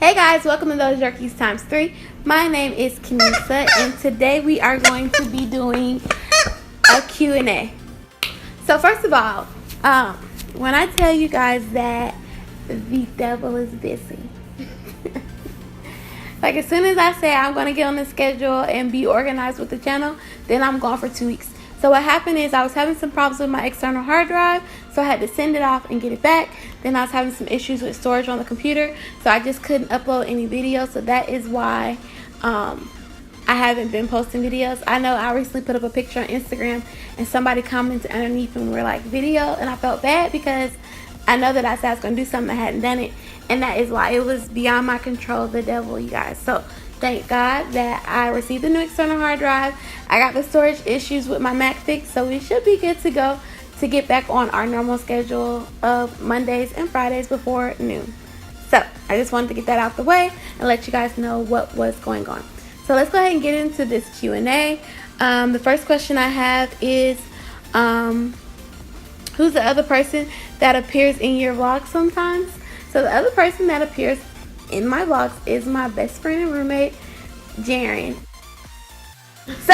Hey guys, welcome to ThoseYorkiesx3. My name is Kenisa, and today we are going to be doing a Q&A. So first of all, when I tell you guys that the devil is busy, like as soon as I say I'm going to get on the schedule and be organized with the channel, then I'm gone for 2 weeks. So what happened is I was having some problems with my external hard drive, so I had to send it off and get it back. Then I was having some issues with storage on the computer, so I just couldn't upload any videos. So that is why I haven't been posting videos. I know I recently put up a picture on Instagram and somebody commented underneath and were like, video, and I felt bad because I know that I said I was going to do something, I hadn't done it, and that is why it was beyond my control, the devil, you guys. So thank God that I received a new external hard drive. I got the storage issues with my Mac fixed, so we should be good to go to get back on our normal schedule of Mondays and Fridays before noon. So I just wanted to get that out the way and let you guys know what was going on. So let's go ahead and get into this Q&A. The first question I have is, who's the other person that appears in your vlogs sometimes? So the other person that appears in my vlogs is my best friend and roommate, Jaren. So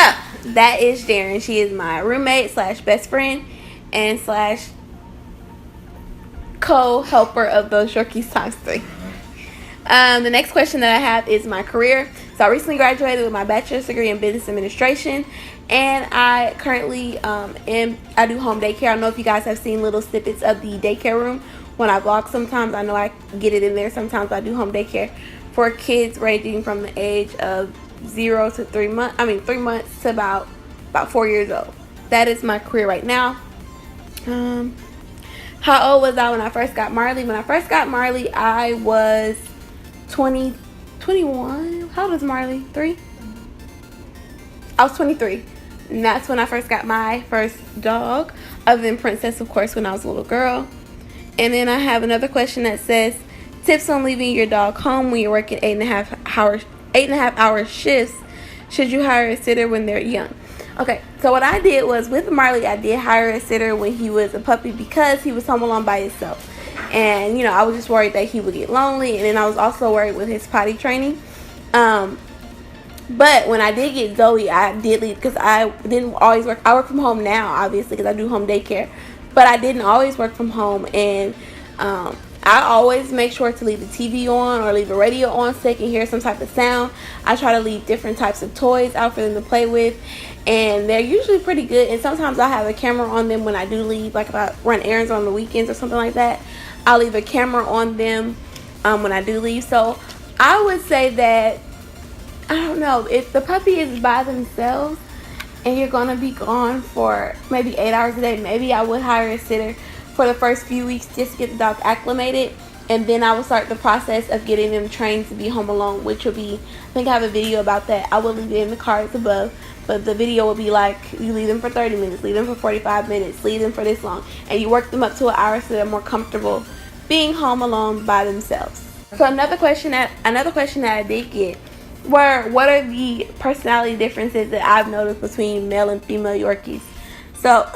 that is Jaren. She is my roommate slash best friend and slash co-helper of ThoseYorkiesx3. The next question that I have is my career. So I recently graduated with my bachelor's degree in business administration, and I currently I do home daycare. I don't know if you guys have seen little snippets of the daycare room when I vlog sometimes. I know I get it in there sometimes. I do home daycare for kids ranging from the age of 0 to 3 months. 3 months to about 4 years old. That is my career right now. How old was I when I first got Marley? When I first got Marley, I was 21. How old is Marley? 3? I was 23. And that's when I first got my first dog, other than Princess, of course, when I was a little girl. And then I have another question that says, tips on leaving your dog home when you're working 8.5 hour shifts. Should you hire a sitter when they're young? Okay, so what I did was with Marley, I did hire a sitter when he was a puppy because he was home alone by himself. And, I was just worried that he would get lonely. And then I was also worried with his potty training. But when I did get Zoe, I did leave because I didn't always work. I work from home now, obviously, because I do home daycare. But I didn't always work from home. And I always make sure to leave the TV on or leave the radio on so they can hear some type of sound. I try to leave different types of toys out for them to play with. And they're usually pretty good. And sometimes I'll have a camera on them when I do leave. Like if I run errands on the weekends or something like that, I'll leave a camera on them when I do leave. So I would say that, I don't know, if the puppy is by themselves and you're going to be gone for maybe 8 hours a day, maybe I would hire a sitter for the first few weeks just to get the dog acclimated. And then I will start the process of getting them trained to be home alone, which will be, I think I have a video about that. I will leave it in the cards above. But the video will be like, you leave them for 30 minutes, leave them for 45 minutes, leave them for this long. And you work them up to an hour so they're more comfortable being home alone by themselves. So another question that I did get were, what are the personality differences that I've noticed between male and female Yorkies? So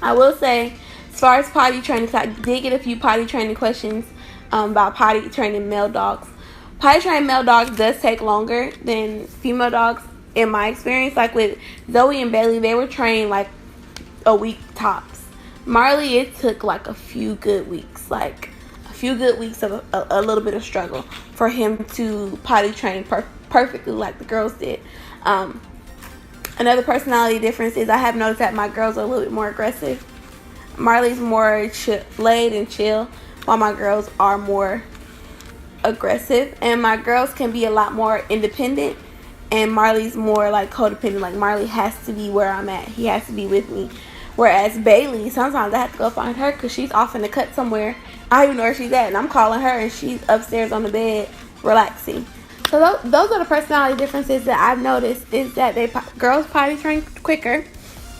I will say, as far as potty training, because I did get a few potty training questions about potty training male dogs. Potty training male dogs does take longer than female dogs in my experience. Like with Zoe and Bailey, they were trained like a week tops. Marley, it took like a few good weeks. Like a few good weeks of a little bit of struggle for him to potty train perfectly like the girls did. Another personality difference is I have noticed that my girls are a little bit more aggressive. Marley's more laid and chill, while my girls are more aggressive. And my girls can be a lot more independent, and Marley's more like codependent. Like Marley has to be where I'm at. He has to be with me. Whereas Bailey, sometimes I have to go find her because she's off in the cut somewhere. I don't even know where she's at, and I'm calling her, and she's upstairs on the bed relaxing. So those are the personality differences that I've noticed, is that girls potty train quicker.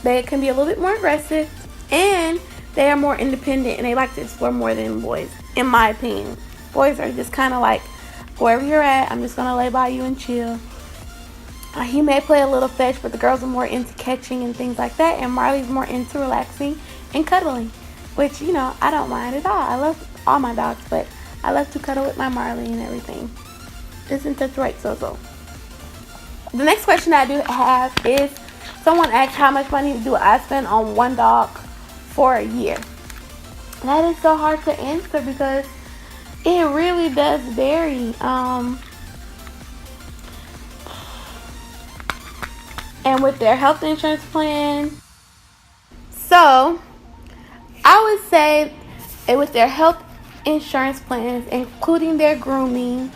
They can be a little bit more aggressive, and they are more independent, and they like to explore more than boys, in my opinion. Boys are just kind of like, wherever you're at, I'm just going to lay by you and chill. He may play a little fetch, but the girls are more into catching and things like that, and Marley's more into relaxing and cuddling, which, I don't mind at all. I love all my dogs, but I love to cuddle with my Marley and everything. Isn't that right, Zozo? The next question I do have is, someone asked how much money do I spend on one dog for a year? That is so hard to answer because it really does vary. And with their health insurance plan, so I would say with their health insurance plans, including their grooming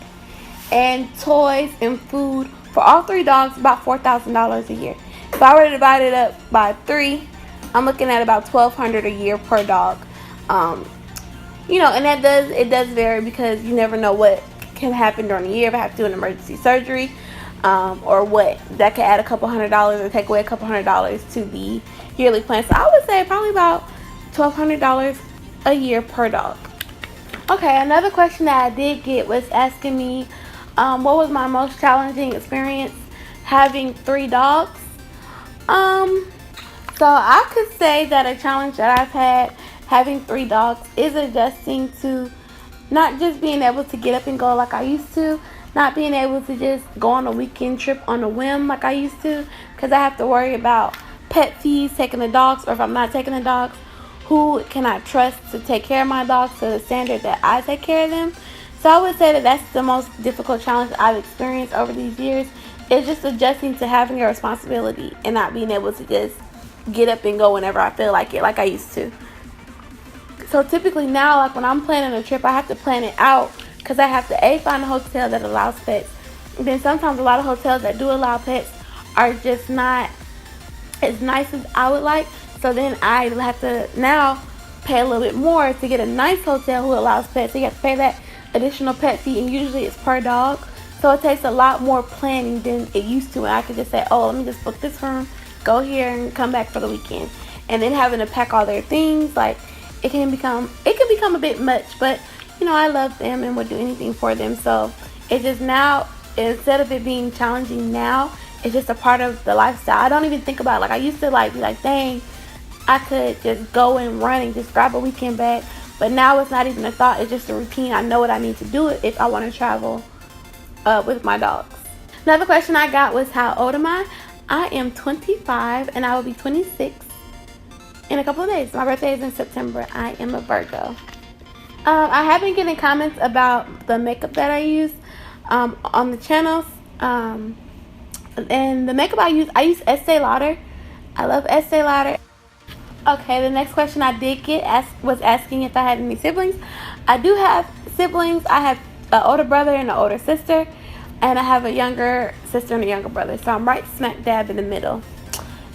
and toys and food, for all 3 dogs, about $4,000 a year. If I were to divide it up by 3, I'm looking at about $1,200 a year per dog. And it does vary because you never know what can happen during the year. If I have to do an emergency surgery, or what, that could add a couple $100 or take away a couple $100 to the yearly plan. So I would say probably about $1,200 a year per dog. Okay, another question that I did get was asking me, what was my most challenging experience having 3 dogs? So I could say that a challenge that I've had having 3 dogs is adjusting to not just being able to get up and go like I used to, not being able to just go on a weekend trip on a whim like I used to, because I have to worry about pet fees, taking the dogs, or if I'm not taking the dogs, who can I trust to take care of my dogs to the standard that I take care of them. So I would say that that's the most difficult challenge I've experienced over these years, is just adjusting to having a responsibility and not being able to just get up and go whenever I feel like it, like I used to. So typically now, like when I'm planning a trip, I have to plan it out because I have to find a hotel that allows pets. And then sometimes a lot of hotels that do allow pets are just not as nice as I would like. So then I have to now pay a little bit more to get a nice hotel who allows pets. So you have to pay that additional pet fee, and usually it's per dog. So it takes a lot more planning than it used to. And I could just say, oh, let me just book this room, go here, and come back for the weekend. And then having to pack all their things, like it can become a bit much. But I love them and would do anything for them. So it's just now, instead of it being challenging now, it's just a part of the lifestyle. I don't even think about it. Like I used to be like, dang, I could just go and run and just grab a weekend bag. But now it's not even a thought. It's just a routine. I know what I need to do if I want to travel with my dogs. Another question I got was, how old am I? I am 25 and I will be 26 in a couple of days. My birthday is in September. I am a Virgo. I have been getting comments about the makeup that I use on the channels. And the makeup I use Estee Lauder. I love Estee Lauder. Okay, the next question I did get was asking if I had any siblings. I do have siblings. I have an older brother and an older sister. And I have a younger sister and a younger brother. So I'm right smack dab in the middle.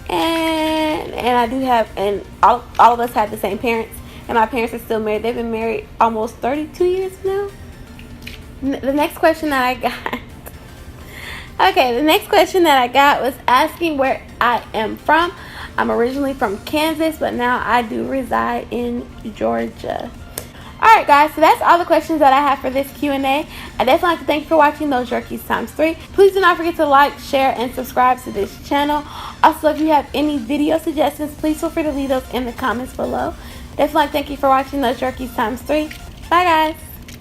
And I do have, and all of us had the same parents. And my parents are still married. They've been married almost 32 years now. The next question that I got. Okay, the next question that I got was asking where I am from. I'm originally from Kansas, but now I do reside in Georgia. Alright guys, so that's all the questions that I have for this Q&A. I definitely like to thank you for watching Those Yorkies x3. Please do not forget to like, share, and subscribe to this channel. Also, if you have any video suggestions, please feel free to leave those in the comments below. Definitely thank you for watching Those Yorkies x3. Bye guys.